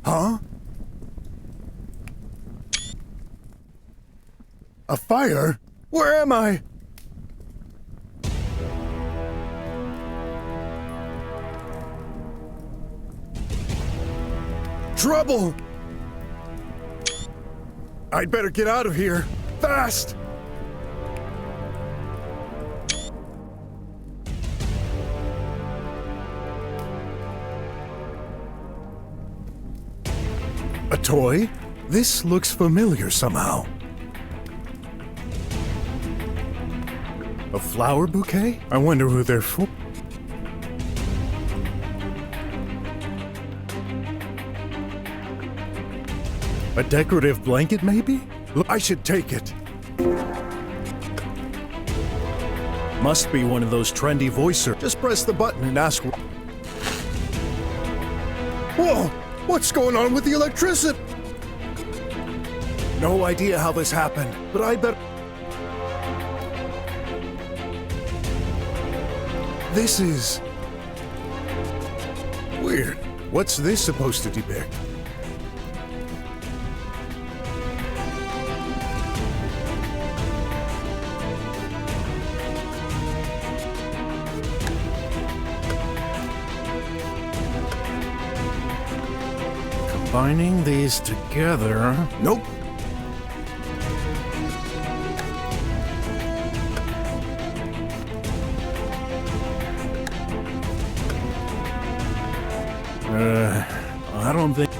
Huh? A fire? Where am I? Trouble! I'd better get out of here. Fast! A toy? This looks familiar somehow. A flower bouquet? I wonder who they're for. A decorative blanket, maybe? I should take it. Must be one of those trendy voices. Just press the button and ask. Whoa! What's going on with the electricity? No idea how this happened, but I bet. This is weird. What's this supposed to depict? Combining these together. Nope. I don't think.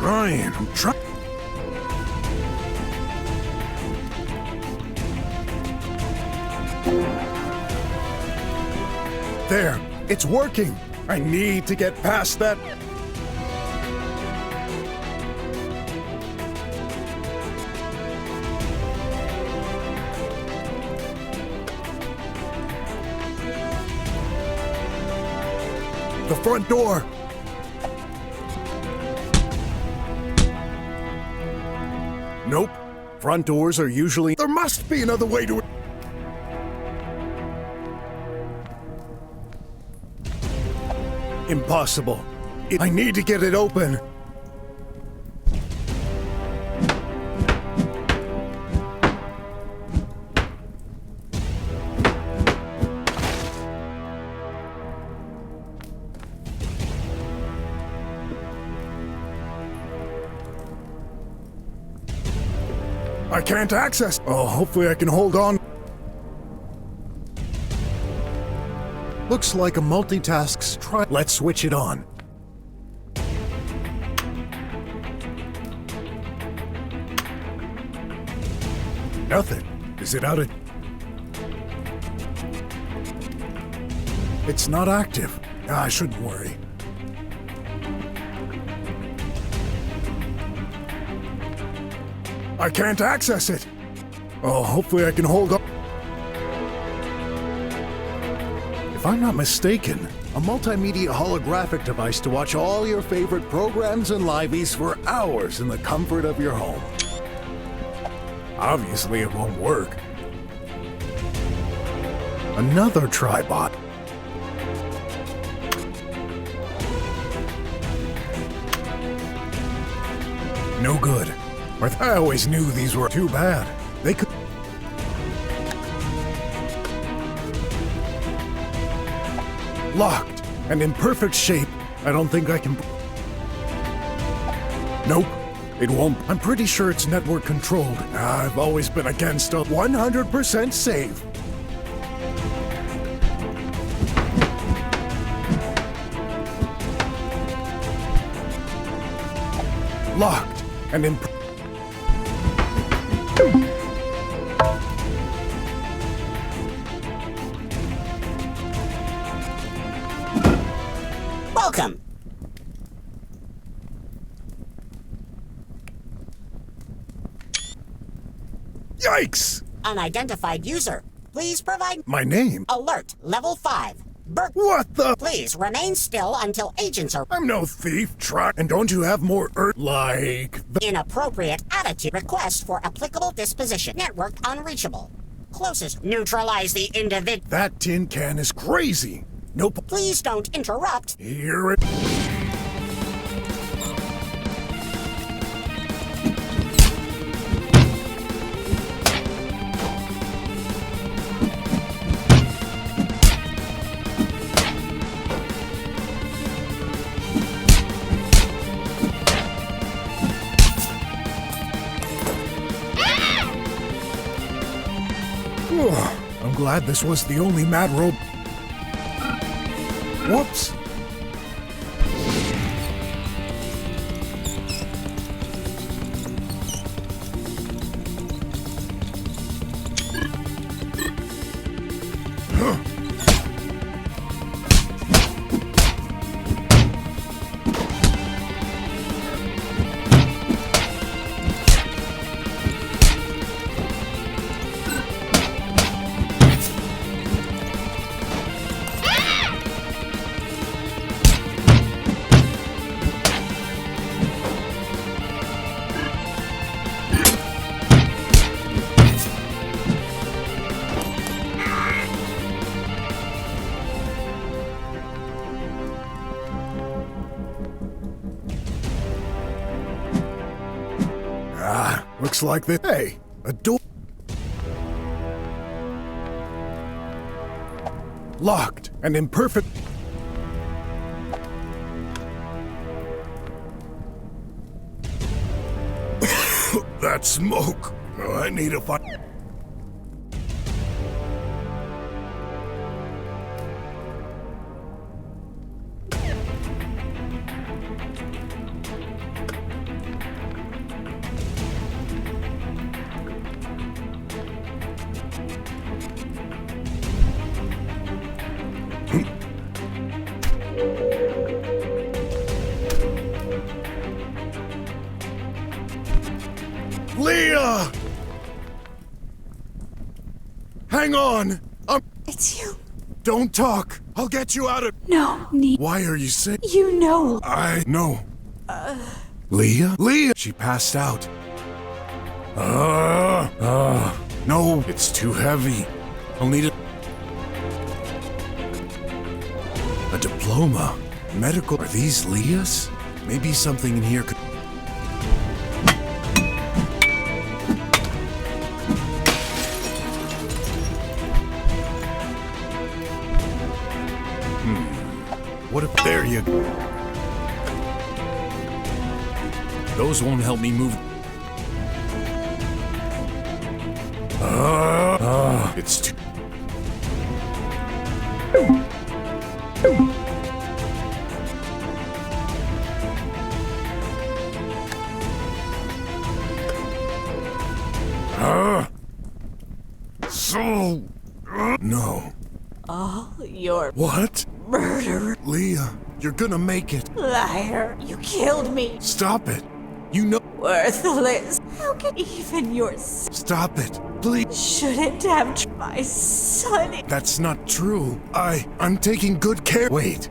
I'm trying. There, it's working. I need to get past that. The front door. Nope. Front doors are usually. There must be another way to. Impossible. I need to get it open. I can't access. Oh, hopefully I can hold on. Looks like a multitasks try. Let's switch it on. Nothing. Is it out of... It's not active. I shouldn't worry. I can't access it. Oh, hopefully I can hold on. If I'm not mistaken, a multimedia holographic device to watch all your favorite programs and liveys for hours in the comfort of your home. Obviously, it won't work. Another tribot. No good. I always knew these were too bad. They could... Locked and in perfect shape. I don't think I can... Nope, it won't. I'm pretty sure it's network controlled. I've always been against a 100% save. Locked and in... Welcome. Yikes! Unidentified user. Please provide My name? alert level 5. BROK. What the? Please remain still until agents are I'm no thief. Try. And don't you have more like the... inappropriate attitude. Request for applicable disposition. Network unreachable. Closest. Neutralize the individual. That tin can is crazy. Nope. Please don't interrupt. Here it... I'm glad this was the only mad rope. Whoops. Looks like the... Hey, a door... Locked and imperfect... That smoke! I need a fight. Leah! Hang on! It's you. Don't talk! I'll get you out of... No, need. Why are you sick? You know. I know. Leah? Leah! She passed out. No, it's too heavy. I'll need a diploma. Medical. Are these Leah's? Maybe something in here could... What if... There you go. Those won't help me move. It's too... No. All your What? murderer. Leah, you're gonna make it. Liar. You killed me. Stop it. You know... Worthless. How can even your Stop it. Please. shouldn't have my son? That's not true. I'm taking good care... Wait.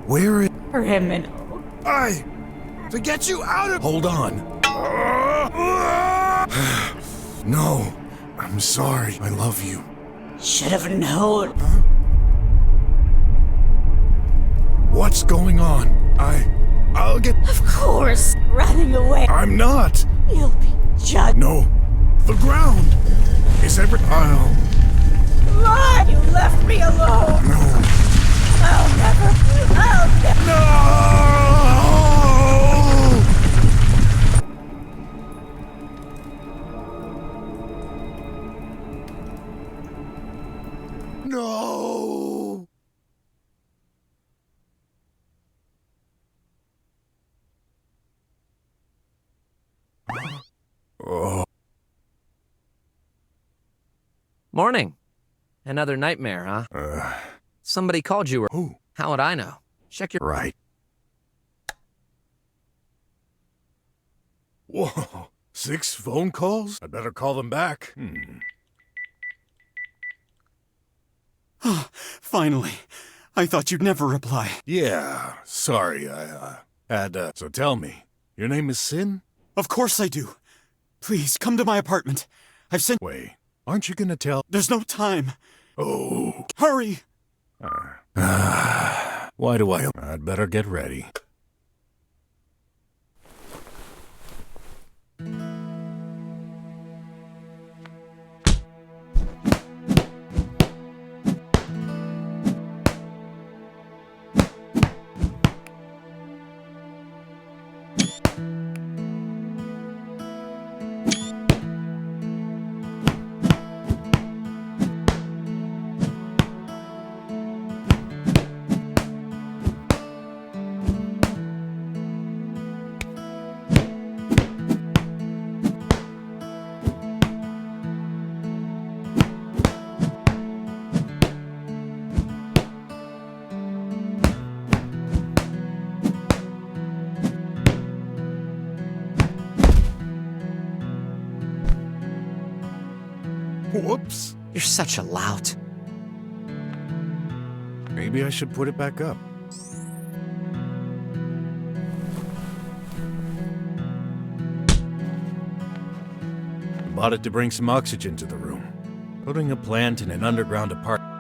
Where is... Criminal. To get you out of... Hold on. No. I'm sorry. I love you. Should have known. What's going on? I'll get... Of course. Running away. I'm not. You'll be judged. No. The ground. Is every... Lie. You left me alone. No. I'll never. No! No! Morning. Another nightmare, huh? Somebody called you. Who? How would I know? Check your... Right. Whoa. 6 phone calls? I better call them back. Finally. I thought you'd never reply. Yeah, sorry, I had, So tell me, your name is Sin? Of course I do. Please, come to my apartment. I've sent... Wait, aren't you gonna tell... There's no time. Oh... Hurry! Why do I? I'd better get ready. Whoops. You're such a lout. Maybe I should put it back up. Bought it to bring some oxygen to the room. Putting a plant in an underground apartment.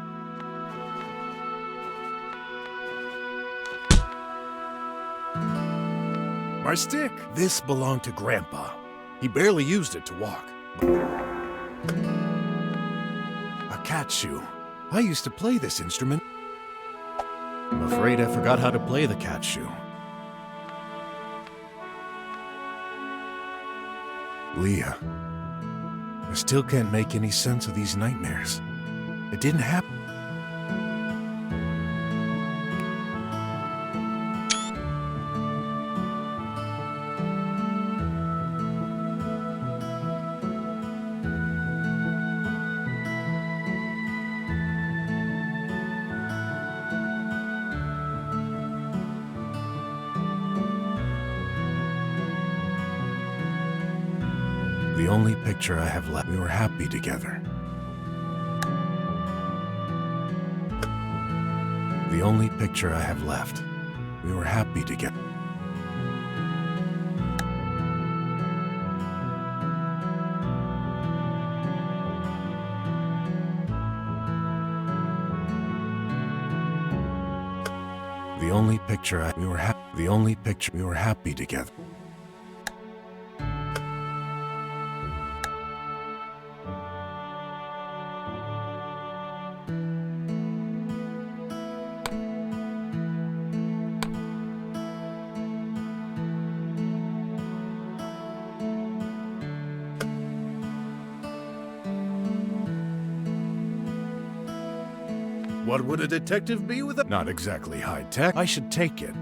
My stick! This belonged to Grandpa. He barely used it to walk. A cat shoe. I used to play this instrument. I'm afraid I forgot how to play the cat shoe. Leah. I still can't make any sense of these nightmares. It didn't happen. The only picture I have left, we were happy together. The only picture I have left, we were happy together. The only picture we were happy together. What would a detective be with a... Not exactly high-tech. I should take it.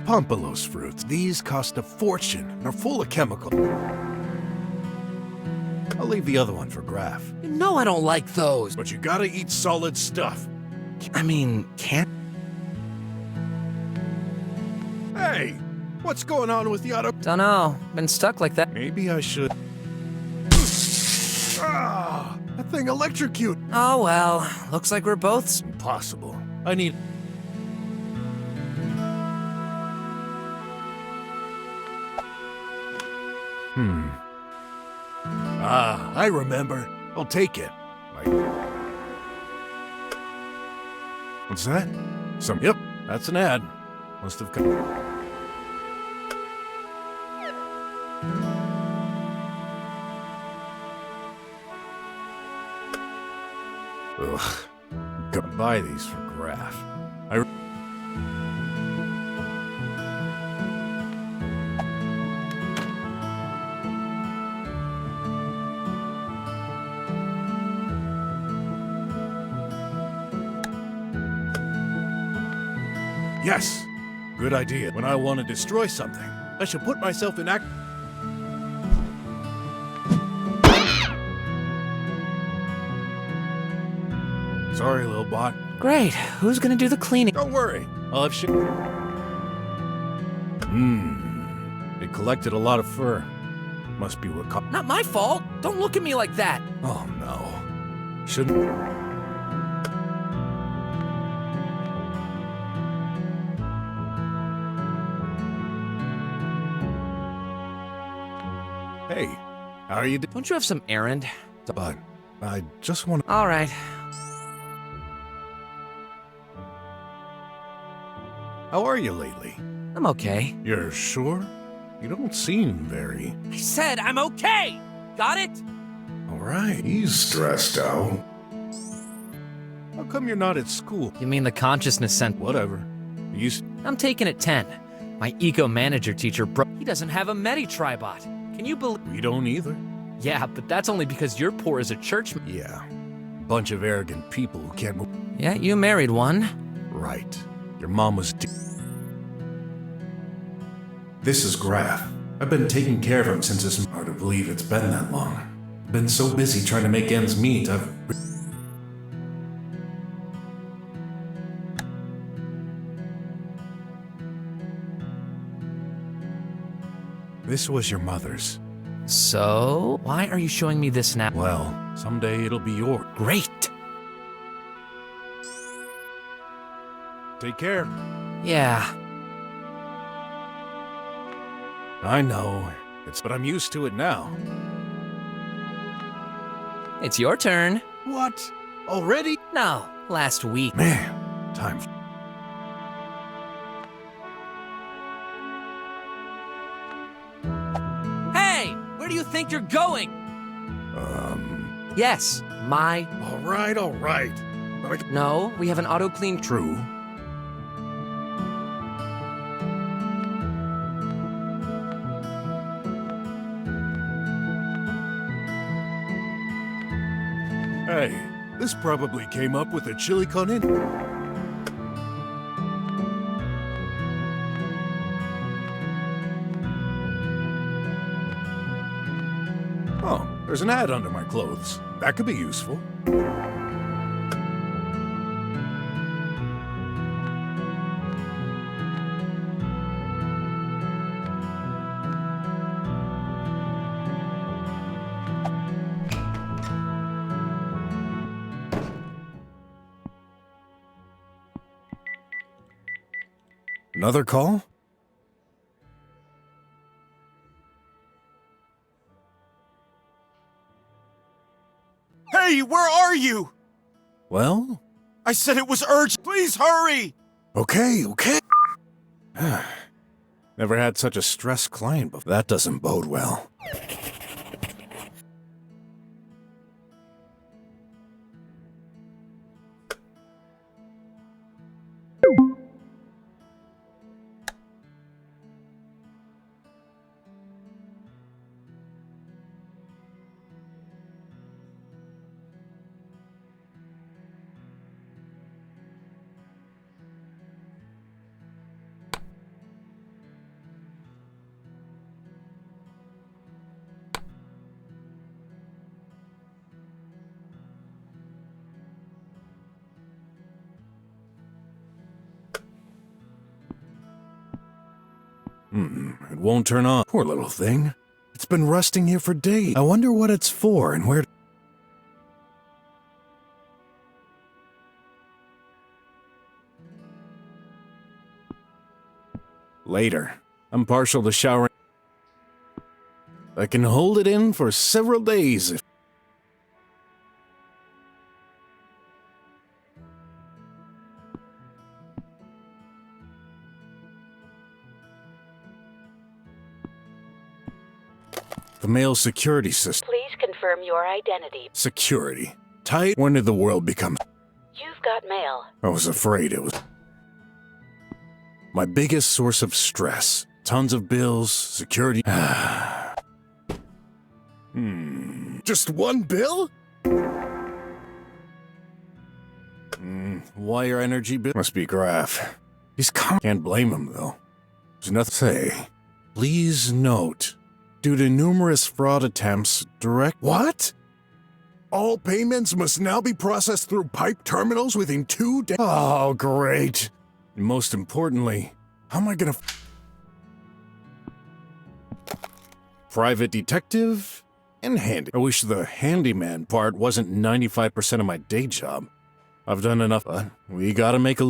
Pompolos fruits. These cost a fortune and are full of chemicals. I'll leave the other one for Graf. You know I don't like those. But you gotta eat solid stuff. I mean, can't... Hey! What's going on with the auto... Dunno. Been stuck like that. Maybe I should... Ah! That thing electrocute. Oh well. Looks like we're both... Impossible. I need... Ah, I remember. I'll take it. What's that? Yep, that's an ad. Must have come... Ugh. Gotta buy these for Graf. Yes! Good idea. When I want to destroy something, I should put myself in act... Sorry, little bot. Great. Who's gonna do the cleaning? Don't worry. I'll have shit. It collected a lot of fur. Must be what caught... Not my fault. Don't look at me like that. Oh, no. Shouldn't... Hey, how are you doing? Don't you have some errand? But I just want to... All right. How are you lately? I'm okay. You're sure? You don't seem very... I said I'm okay! Got it? All right. He's stressed out. How come you're not at school? You mean the consciousness center? Whatever. I'm taking it 10. My eco-manager teacher he doesn't have a Medi-Tribot. Can you believe? We don't either. Yeah, but that's only because you're poor as a church. Yeah. Bunch of arrogant people who can't move. Yeah, you married one. Right. Your mom was... This is Graf. I've been taking care of him since it's hard to believe it's been that long. Been so busy trying to make ends meet, This was your mother's. So, why are you showing me this now? Well, someday it'll be yours. Great! Take care. Yeah. I know. But I'm used to it now. It's your turn. What? Already? No, last week. Man, time. Hey! Where do you think you're going? Yes, my... All right. But No, we have an auto-clean... True. Hey, this probably came up with a chili con in. Oh, there's an ad under my clothes. That could be useful. Another call? Hey, where are you? Well? I said it was urgent. Please hurry! Okay. Never had such a stressed client before. That doesn't bode well. It won't turn on. Poor little thing. It's been rusting here for days. I wonder what it's for and where... Later. I'm partial to showering. I can hold it in for several days if... The mail security system. Please confirm your identity. Security. Tight. When did the world become... You've got mail. I was afraid it was... My biggest source of stress. Tons of bills, security... Just one bill? Wire energy bill? Must be Graf. He's Can't blame him, though. There's nothing to say. Please note, due to numerous fraud attempts, What? All payments must now be processed through pipe terminals within 2 days. Oh, great. And most importantly, how am I gonna... Private detective and handy. I wish the handyman part wasn't 95% of my day job. I've done enough, but we gotta make a...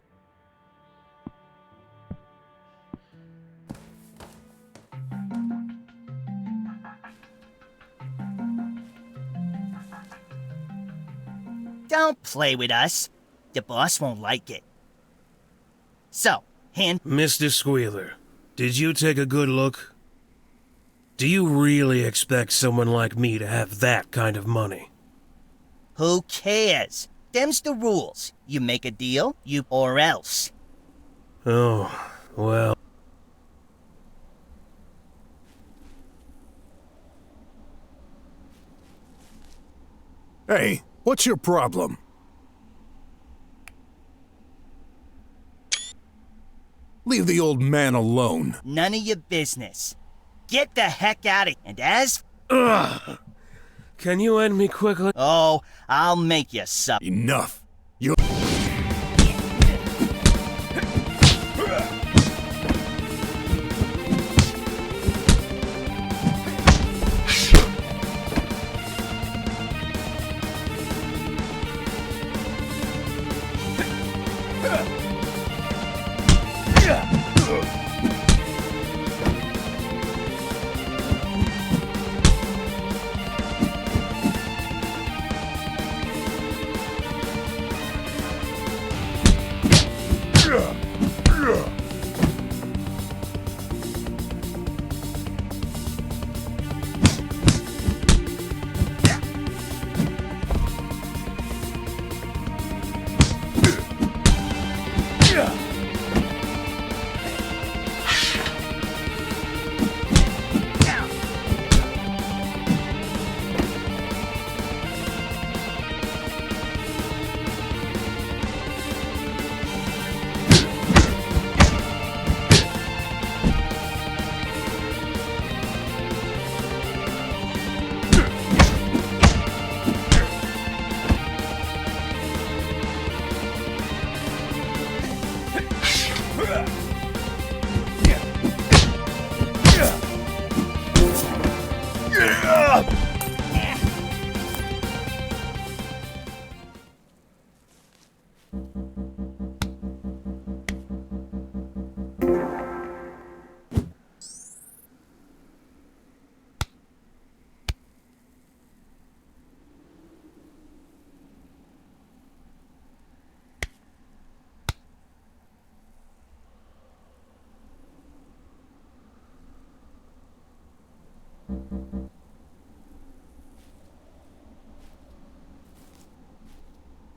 Don't play with us. The boss won't like it. So, Mr. Squealer, did you take a good look? Do you really expect someone like me to have that kind of money? Who cares? Them's the rules. You make a deal, or else. Oh, well. Hey, what's your problem? Leave the old man alone. None of your business. Get the heck out of here. And as... Ugh! Can you end me quickly? Oh, I'll make you some. Enough. You...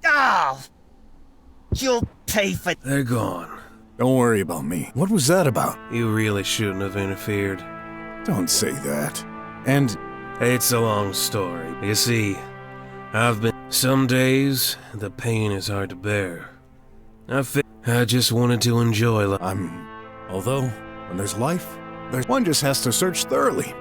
Oh! You'll pay for... They're gone. Don't worry about me. What was that about? You really shouldn't have interfered. Don't say that. And... It's a long story. You see, I've been... Some days, the pain is hard to bear. I just wanted to enjoy life. Although, when there's life, one just has to search thoroughly.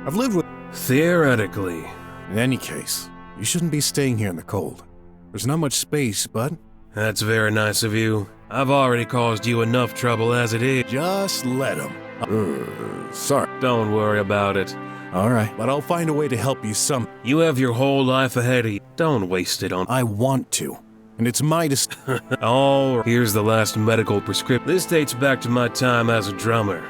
I've lived with... Theoretically. In any case, you shouldn't be staying here in the cold. There's not much space, but... That's very nice of you. I've already caused you enough trouble as it is. Just let him. Sorry. Don't worry about it. Alright, but I'll find a way to help you some... You have your whole life ahead of you. Don't waste it on... I want to. And it's my Oh, here's the last medical prescription. This dates back to my time as a drummer.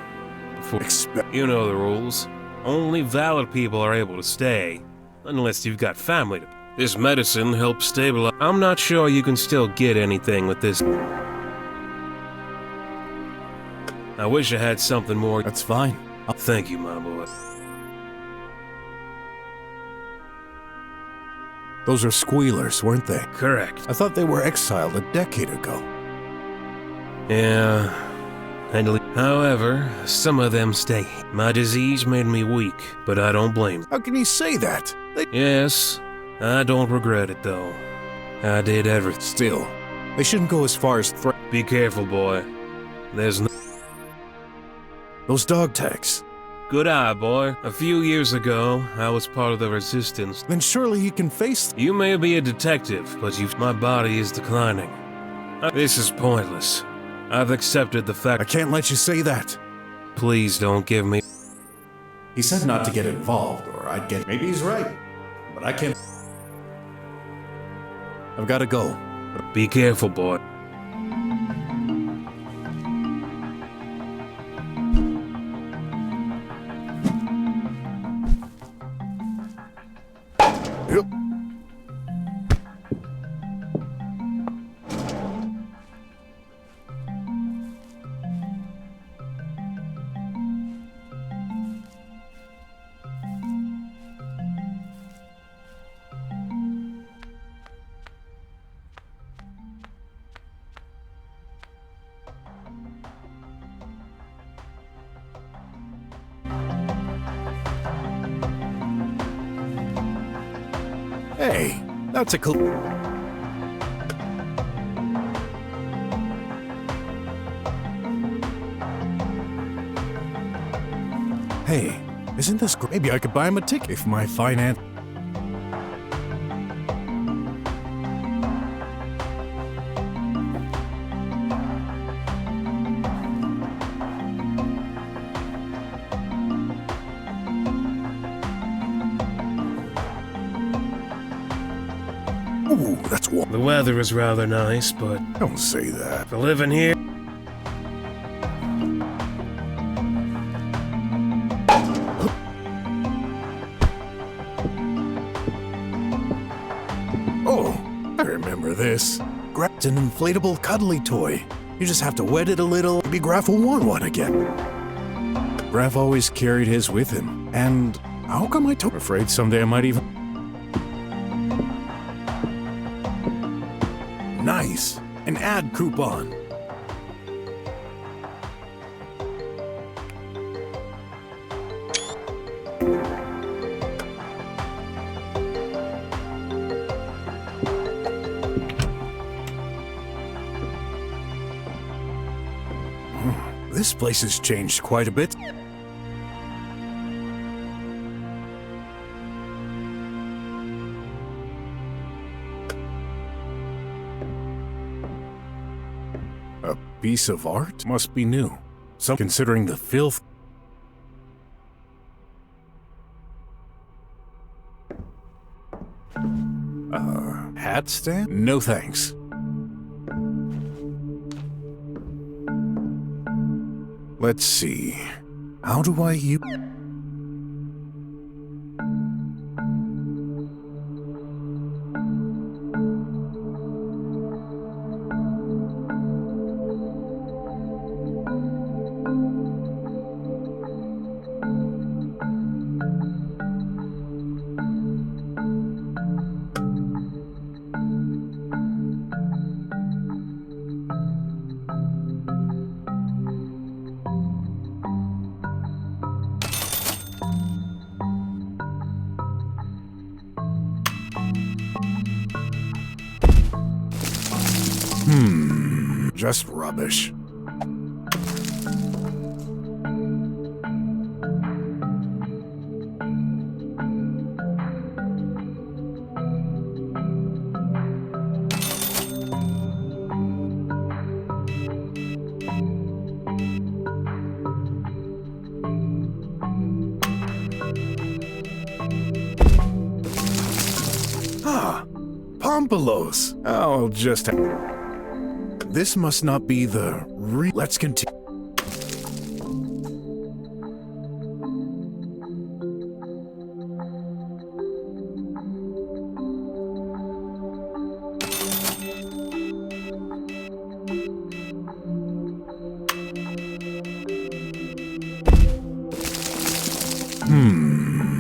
You know the rules. Only valid people are able to stay. Unless you've got family to... This medicine helps stabilize... I'm not sure you can still get anything with this. I wish I had something more... That's fine. Thank you, my boy. Those are squealers, weren't they? Correct. I thought they were exiled a decade ago. Yeah... However, some of them stay. My disease made me weak, but I don't blame. How can you say that? Yes, I don't regret it though. I did everything. Still, they shouldn't go as far as Be careful, boy. There's no... Those dog tags. Good eye, boy. A few years ago, I was part of the resistance. Then surely you can face... You may be a detective, but my body is declining. This is pointless. I've accepted the fact... I can't let you say that. Please don't give me... He said not to get involved, or I'd get... Maybe he's right, but I can't... I've got to go. Be careful, boy. Yep. Hey, that's a cool. Hey, isn't this great? Maybe I could buy him a ticket if my finance. Ooh, that's warm. The weather is rather nice, but Don't say that. for living here, Oh, I remember this. Graf's an inflatable cuddly toy. You just have to wet it a little. Maybe Graf will want one again. Graf always carried his with him. And how come I'm afraid someday I might even... Nice. An ad coupon. This place has changed quite a bit. A piece of art? Must be new. Some considering the filth. Hat stand? No thanks. Let's see. How do I use... Just rubbish. Ah, Pompolos. I'll just have... This must not be the Let's continue.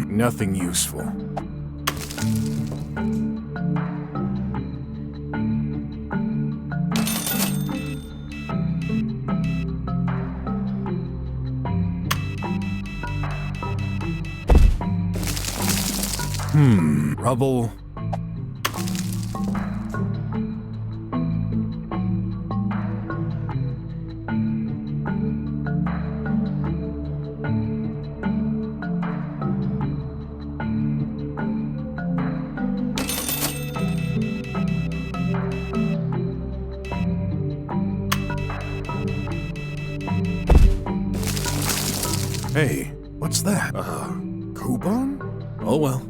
Nothing useful. Rubble. Hey, what's that? Coupon? Oh well.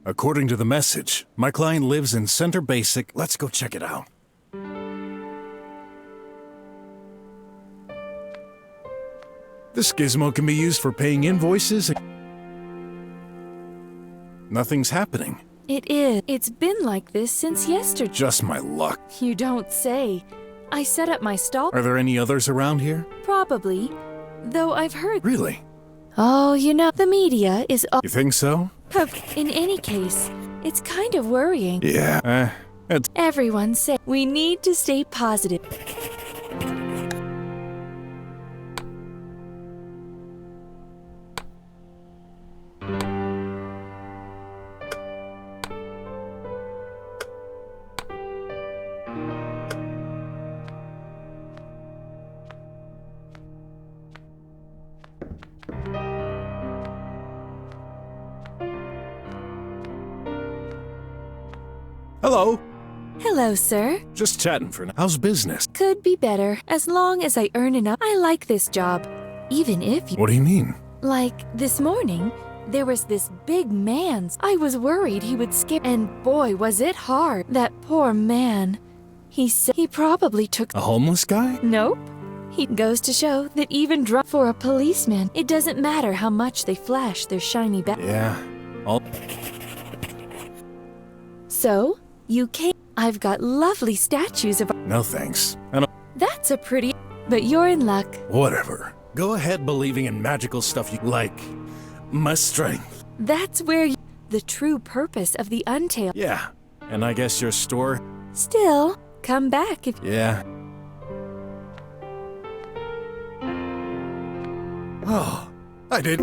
According to the message, my client lives in Center Basic. Let's go check it out. This gizmo can be used for paying invoices. Nothing's happening. It is. It's been like this since yesterday. Just my luck. You don't say. I set up my stall. Are there any others around here? Probably. Though I've heard. Really? Oh, you know, the media is all. You think so? In any case, it's kind of worrying. Yeah. Everyone say we need to stay positive. Hello. Hello, sir. Just chatting for now. How's business? Could be better as long as I earn enough. I like this job, even if you. What do you mean? Like this morning, there was this big man. I was worried he would skip, and boy, was it hard. That poor man. He said he probably took. A homeless guy? Nope. He goes to show that even for a policeman, it doesn't matter how much they flash their shiny back. Yeah. So, you came. I've got lovely statues of. No thanks. I don't. That's a pretty. But you're in luck. Whatever. Go ahead believing in magical stuff you like. My strength. That's where the true purpose of the Untailed. Yeah. And I guess your store? Still, come back if. Yeah. Oh, I did.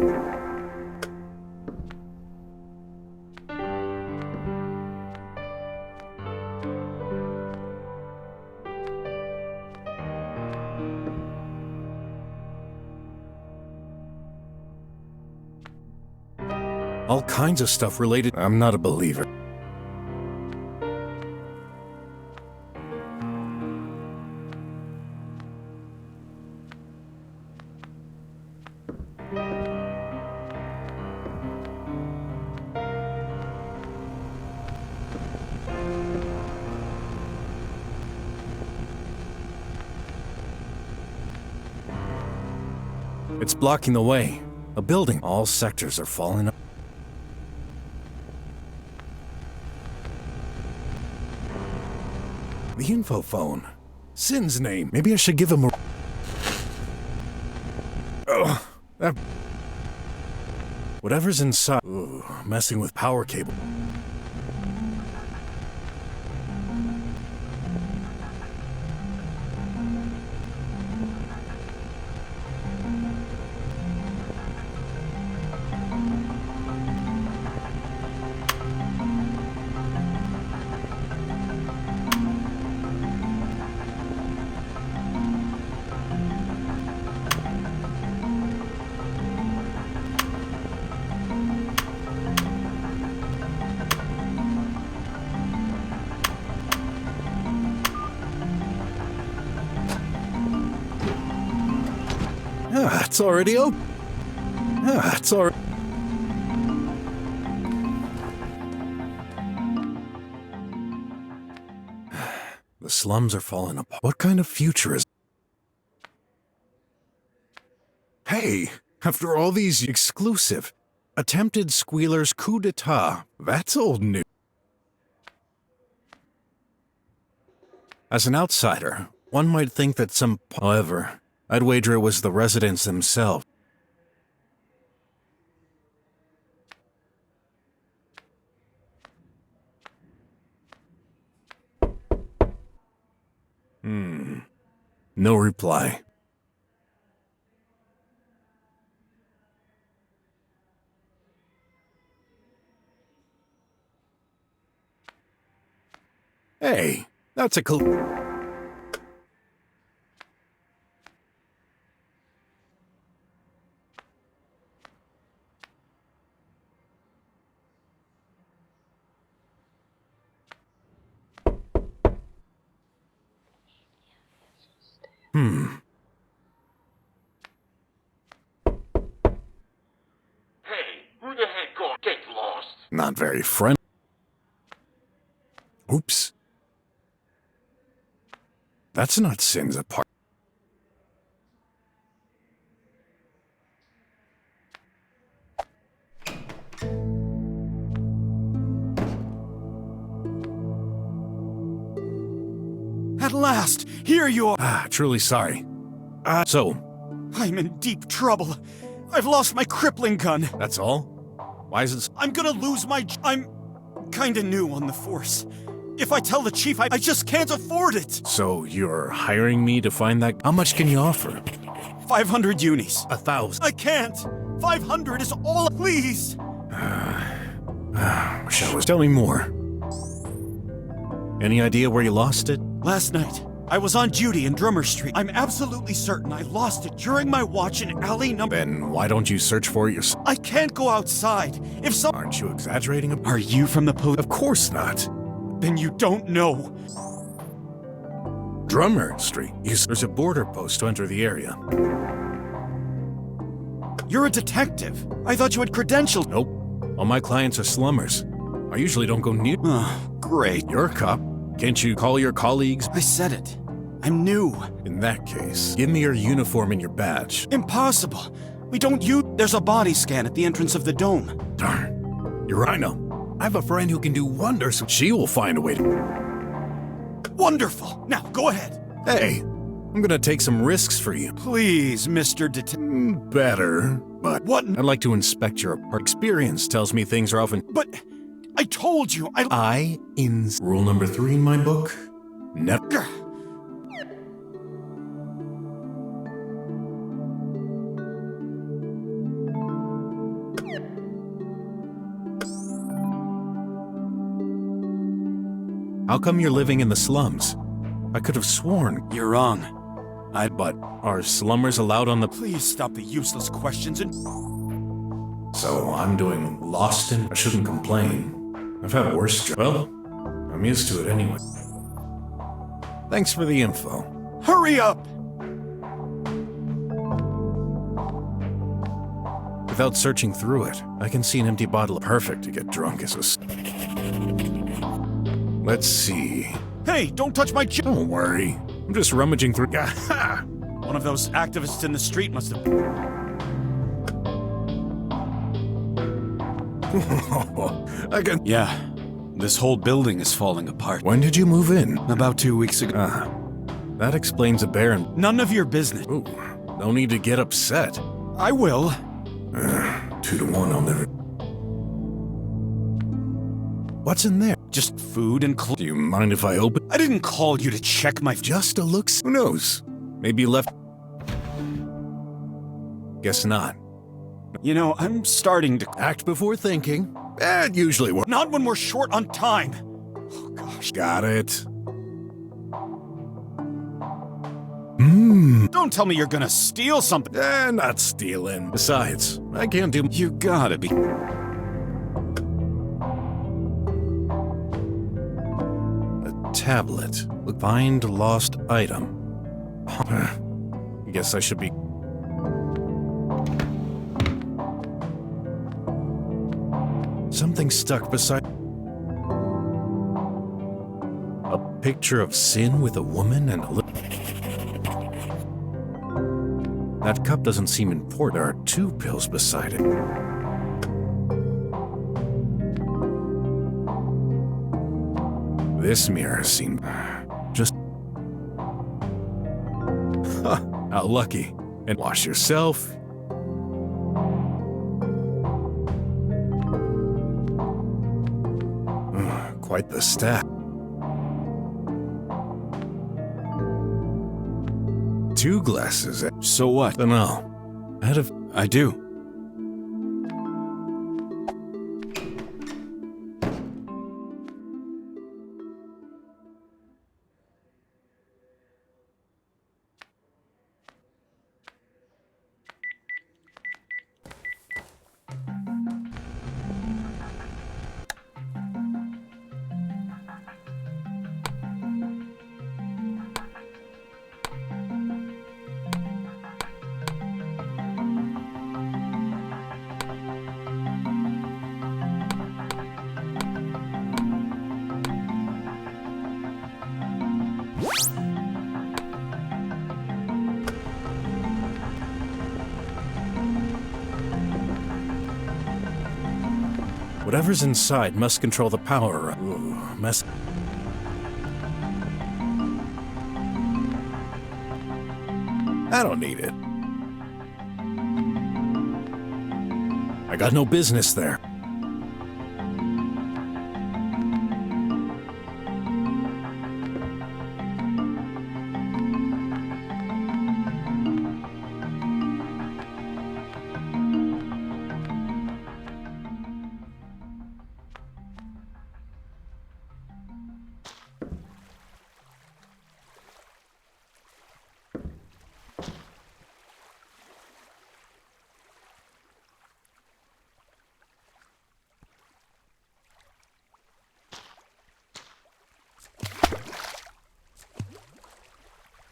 All kinds of stuff related. I'm not a believer. It's blocking the way. A building. All sectors are falling up. The info phone. Sin's name. Maybe I should give him a... Ugh, that... Whatever's inside... Ooh, messing with power cable. Ah, it's already open. Ah, it's already... The slums are falling apart. What kind of future is... Hey, after all these exclusive, attempted squealers coup d'etat, that's old news. As an outsider, one might think that some... However, I'd wager it was the residents themselves. No reply. Hey, that's a cool... Hey, who the heck got get lost? Not very friendly. Oops. That's not sins apart. At last, here you are. Truly sorry. So, I'm in deep trouble. I've lost my crippling gun. that's all? Why is it... I'm gonna lose my... I'm kinda new on the force. If I tell the chief, I just can't afford it. So, you're hiring me to find that... How much can you offer? 500 unis. 1,000. I can't. 500 is all, please. Wish I was... Tell me more. Any idea where you lost it? Last night, I was on duty in Drummer Street. I'm absolutely certain I lost it during my watch in alley number... Then why don't you search for it yourself? I can't go outside. If some... Aren't you exaggerating? Are you from the police? Of course not. Then you don't know. Drummer Street. There's a border post to enter the area. You're a detective. I thought you had credentials. Nope. All my clients are slummers. I usually don't go near... Oh, great. You're a cop. Can't you call your colleagues? I said it. I'm new. In that case, give me your uniform and your badge. Impossible. We don't use... There's a body scan at the entrance of the dome. Darn. You're right. I know. I have a friend who can do wonders. She will find a way to... Wonderful. Now, go ahead. Hey, I'm gonna take some risks for you. Please, Mr. Detective. Better, but... What? I'd like to inspect your... Experience tells me things are often... But I told you, Rule number 3 in my book? Never... How come you're living in the slums? I could have sworn... You're wrong. But are slummers allowed on the... Please stop the useless questions and... So I'm doing lost in... I shouldn't complain. I've had worse jobs. Well, I'm used to it anyway. Thanks for the info. Hurry up! Without searching through it, I can see an empty bottle. Perfect to get drunk as a... Let's see. Hey, don't touch my Don't worry. I'm just rummaging through... One of those activists in the street must have... I can... Yeah, this whole building is falling apart. When did you move in? About 2 weeks ago. That explains a bear and... None of your business. Ooh, no need to get upset. I will. 2 to 1, I'll never... What's in there? Just food and Do you mind if I open? I didn't call you to check my... Just a look. Who knows? Maybe you left... Guess not. You know, I'm starting to... Act before thinking. It usually works. Not when we're short on time. Oh, gosh. Got it. Don't tell me you're gonna steal something. Not stealing. Besides, I can't do... You gotta be... A tablet. Find lost item. Guess I should be... Something stuck beside... A picture of sin with a woman and a little... That cup doesn't seem important. There are 2 pills beside it. This mirror seemed... just... How lucky. And wash yourself. Quite the stack. 2 glasses. So what? No. I do. Whatever's inside must control the power. Ooh, mess. I don't need it. I got no business there.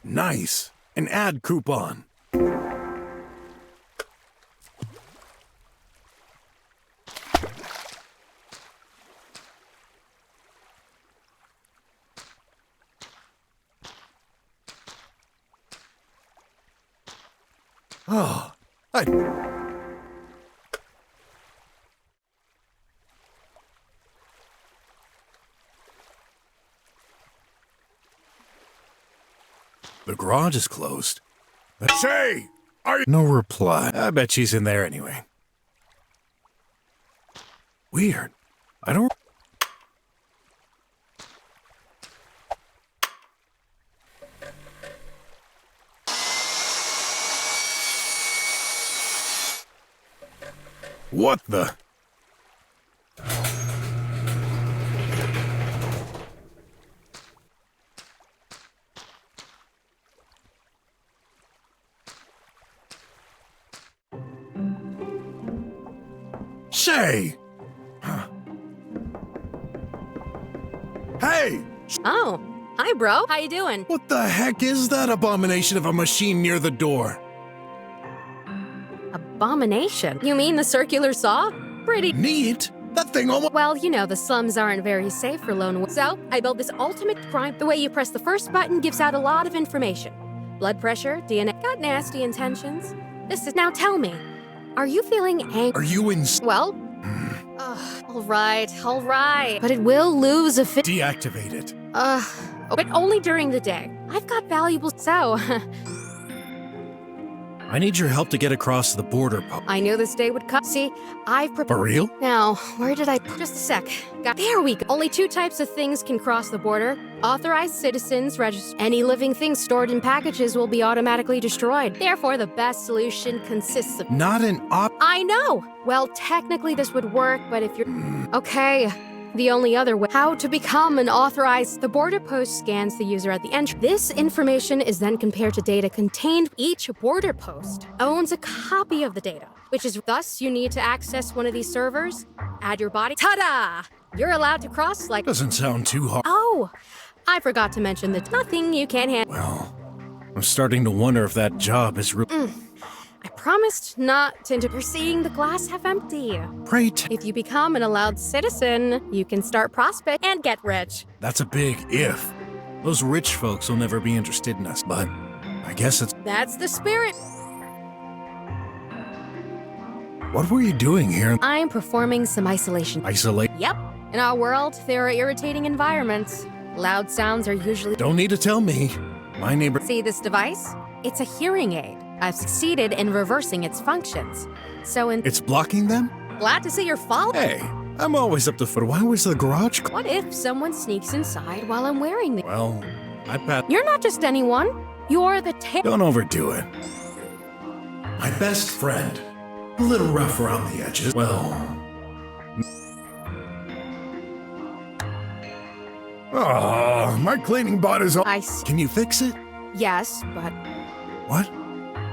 Nice! An ad coupon. Oh, the garage is closed. Shay! Are you? No reply. I bet she's in there anyway. Weird. I don't. What the? Shay! Huh. Hey! Oh, hi, bro. How you doing? What the heck is that abomination of a machine near the door? Abomination? You mean the circular saw? Pretty Neat? That thing almost. well, you know, the slums aren't very safe for lone wolves. So, I built this ultimate crime. The way you press the first button gives out a lot of information. Blood pressure, DNA, got nasty intentions. This is now tell me, are you feeling angry? Are you in? Well, all right. But it will lose a fit. Deactivate it. But only during the day. I've got valuable so. I need your help to get across the border. I knew this day would come. See, I've For prepared. real? Now, where did I? Just a sec. There we go. Only 2 types of things can cross the border. Authorized citizens register. Any living thing stored in packages will be automatically destroyed. Therefore, the best solution consists of. Not an op. I know! Well, technically this would work, but if you're. Okay. The only other way. How to become an authorized. The border post scans the user at the entry. This information is then compared to data contained. Each border post owns a copy of the data, which is thus you need to access one of these servers, add your body. Ta-da! You're allowed to cross like. Doesn't sound too hard. Oh, I forgot to mention that nothing you can't handle. Well, I'm starting to wonder if that job is real. I promised not to. You're seeing the glass half empty. Pray If you become an allowed citizen, you can start prospect and get rich. That's a big if. Those rich folks will never be interested in us, but I guess it's. That's the spirit. What were you doing here? I'm performing some isolation. Isolate. Yep. In our world, there are irritating environments. Loud sounds are usually. Don't need to tell me. My neighbor. See this device? It's a hearing aid. I've succeeded in reversing its functions. So It's blocking them? glad to see you're following. Hey, I'm always up to foot. Why was the garage? What if someone sneaks inside while I'm wearing them? Well, I pat. You're not just anyone. You're the Don't overdo it. My best friend. A little rough around the edges. Well. Oh, my cleaning bot is all. I see. Can you fix it? Yes, but What?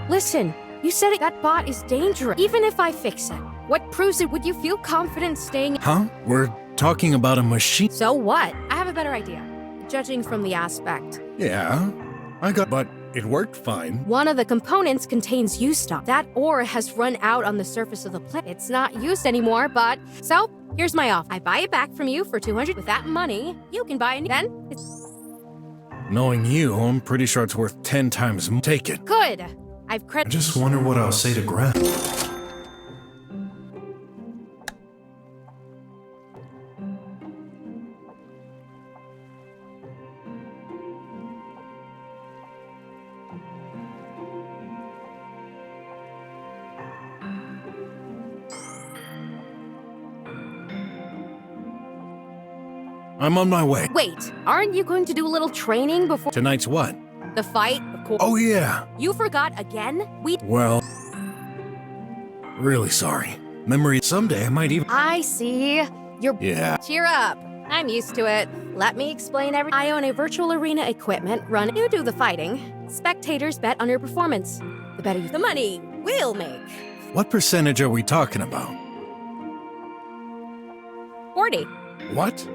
listen. You said that bot is dangerous. Even if I fix it, what proves it? Would you feel confident staying? Huh? We're talking about a machine. So what? I have a better idea. Judging from the aspect. Yeah, I got. But it worked fine. One of the components contains used stuff. That ore has run out on the surface of the planet. It's not used anymore, but... So, here's my offer. I buy it back from you for 200. With that money, you can buy it. Then, it's Knowing you, I'm pretty sure it's worth 10 times more. Take it. good. I've I credit. just wonder what I'll say to Graf. I'm on my way. Wait, aren't you going to do a little training before Tonight's what? the fight? Of course. Oh, yeah. You forgot again? Well, really sorry. Memory. Someday I might even. I see. You're. Yeah. Cheer up. I'm used to it. Let me explain everything. I own a virtual arena equipment run. You do the fighting. Spectators bet on your performance. The better you, the money we'll make. What percentage are we talking about? 40. What?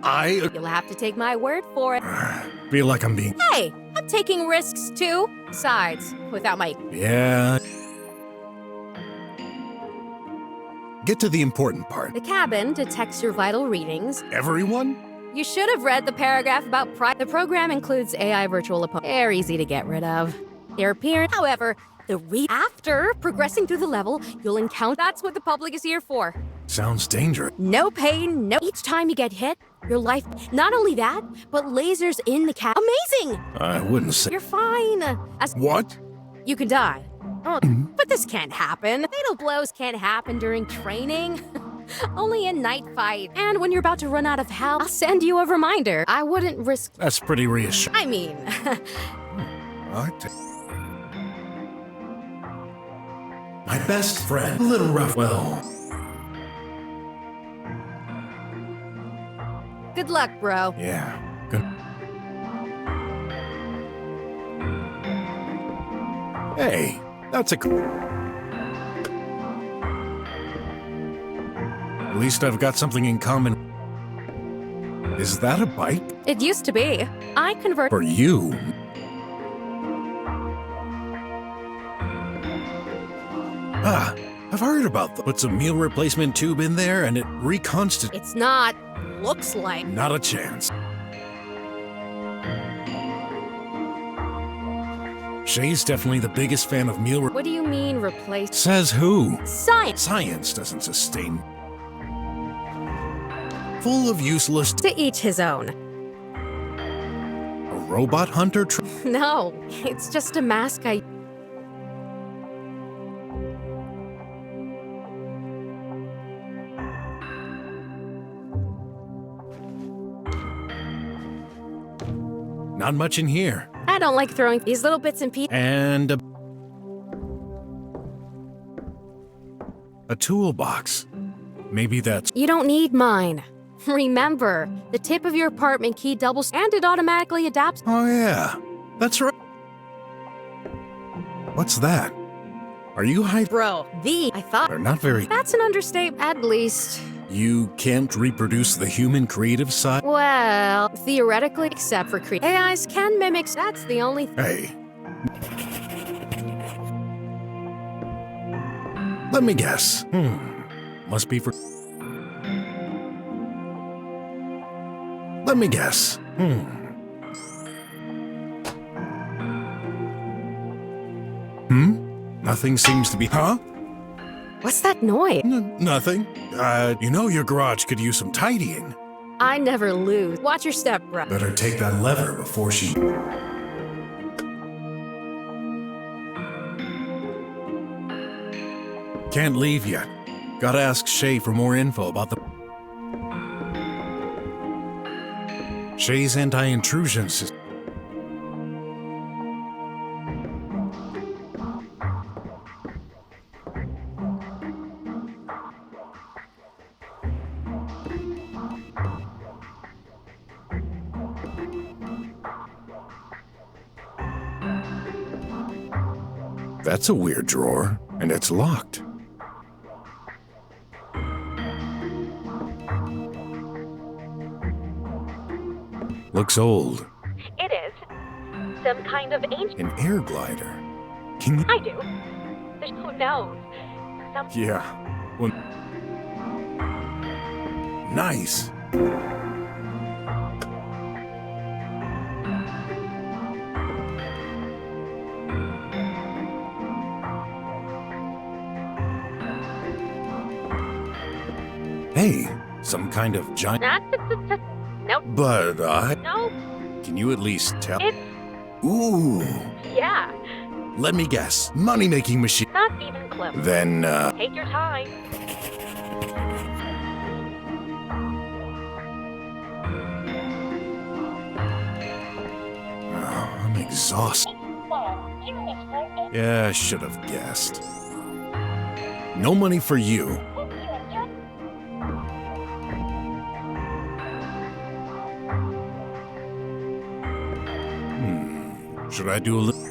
I You'll have to take my word for it. feel like I'm being. Hey, I'm taking risks too. Besides, without my. Yeah. Get to the important part. The cabin detects your vital readings. Everyone? You should have read the paragraph about The program includes AI virtual opponents. They're easy to get rid of. Their appearance, however, after progressing through the level, you'll encounter. That's what the public is here for. Sounds dangerous. No pain, no. Each time you get hit, your life. Not only that, but lasers in the cabin. Amazing! I wouldn't say. You're fine. As What? you can die. Oh, but this can't happen. Fatal blows can't happen during training. Only in night fight. And when you're about to run out of health, I'll send you a reminder. I wouldn't risk. That's pretty reassuring. I mean, My best friend. A little rough. Well, good luck, bro. Yeah. Good. Hey, that's a. At least I've got something in common. Is that a bike? It used to be. I convert. For you? Ah, I've heard about them. Puts a meal replacement tube in there and it reconstitutes. It's not. Looks like. Not a chance. Shay's definitely the biggest fan of meal. What do you mean replace? Says who? Science. Science doesn't sustain. Full of useless. To each his own. A robot hunter. No, it's just a mask I. Not much in here. I don't like throwing these little bits and pieces. And a toolbox. Maybe that's. You don't need mine. Remember, the tip of your apartment key doubles and it automatically adapts. Oh, yeah. That's right. What's that? Are you hyped? Bro, I thought. They're not very. That's an understatement, at least. You can't reproduce the human creative side? Well, theoretically, except for AIs can mimic. That's the only Hey. Let me guess. Must be for. Let me guess. Nothing seems to be. Huh? What's that noise? Nothing. You know your garage could use some tidying. I never lose. Watch your step, bro. better take that lever before she. Can't leave yet. Gotta ask Shay for more info about the. Shay's anti-intrusion system. That's a weird drawer, and it's locked. Looks old. It is. Some kind of ancient. An air glider. Can you? I do. Who knows? Some. Yeah. Well, nice. Hey, some kind of giant. Nope. But No. Can you at least tell? It's. Ooh. Yeah. Let me guess. Money-making machine. Not even close. Then, Take your time. exhausted. Yeah, I should have guessed. No money for you. Should I do a little?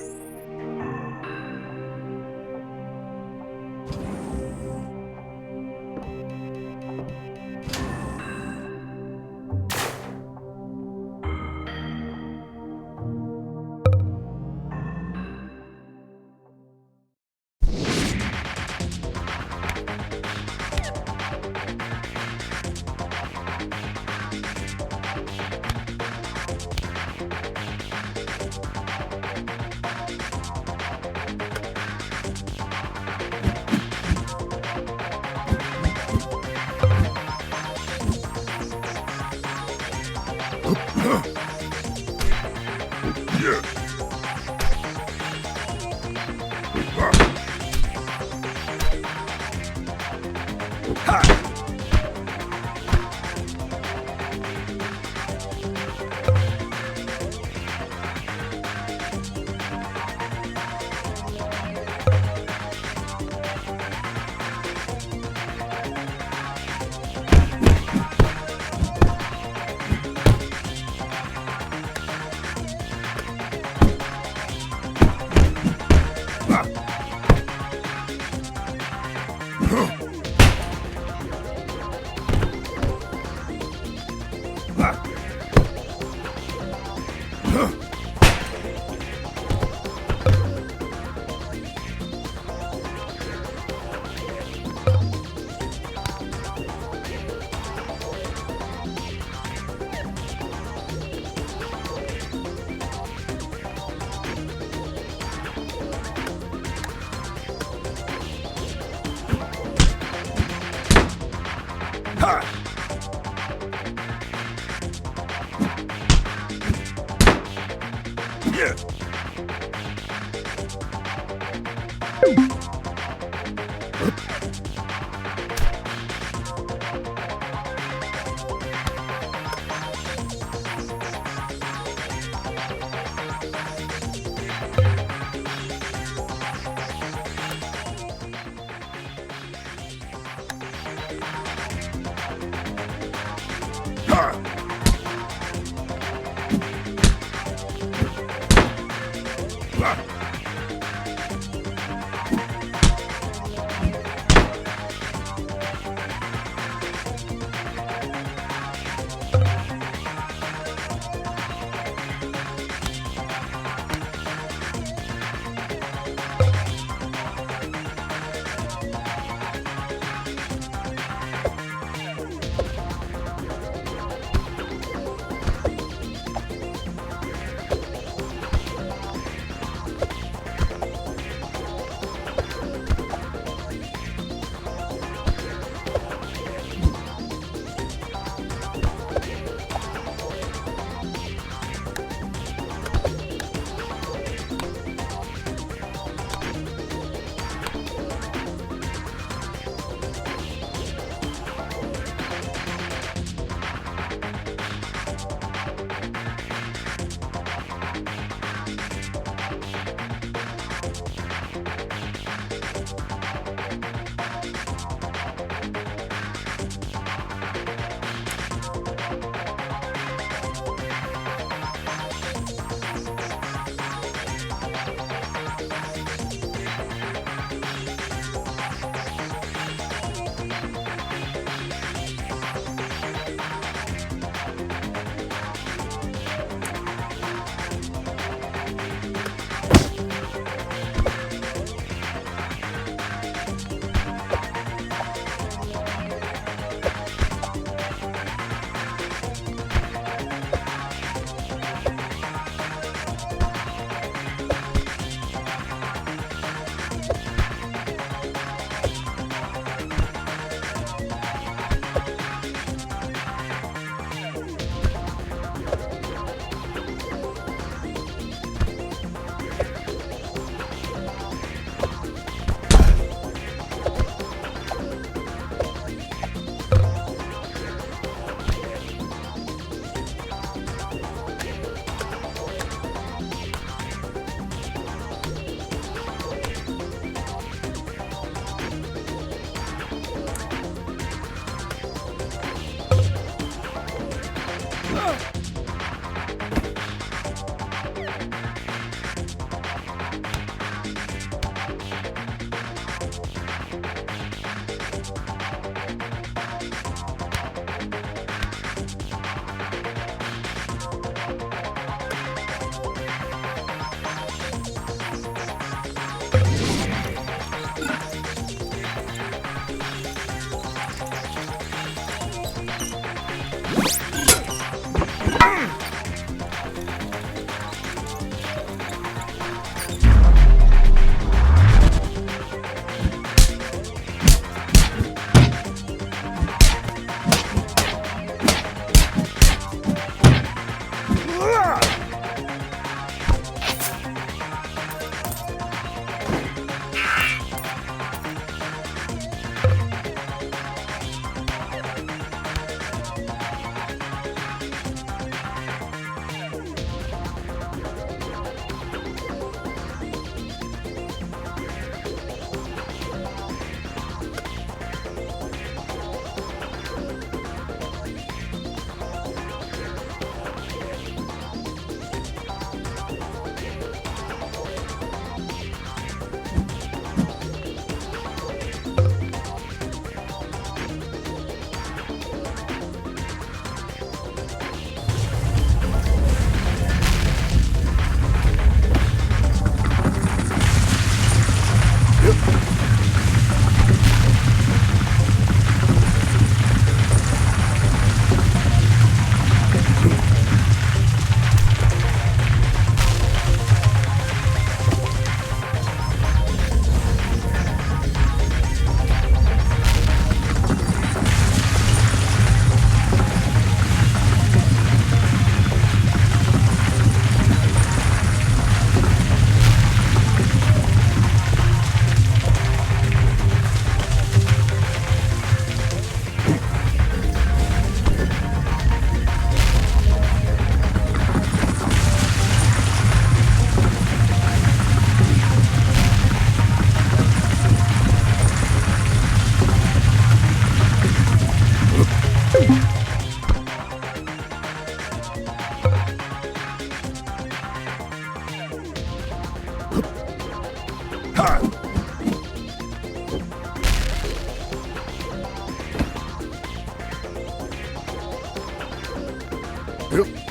Yep.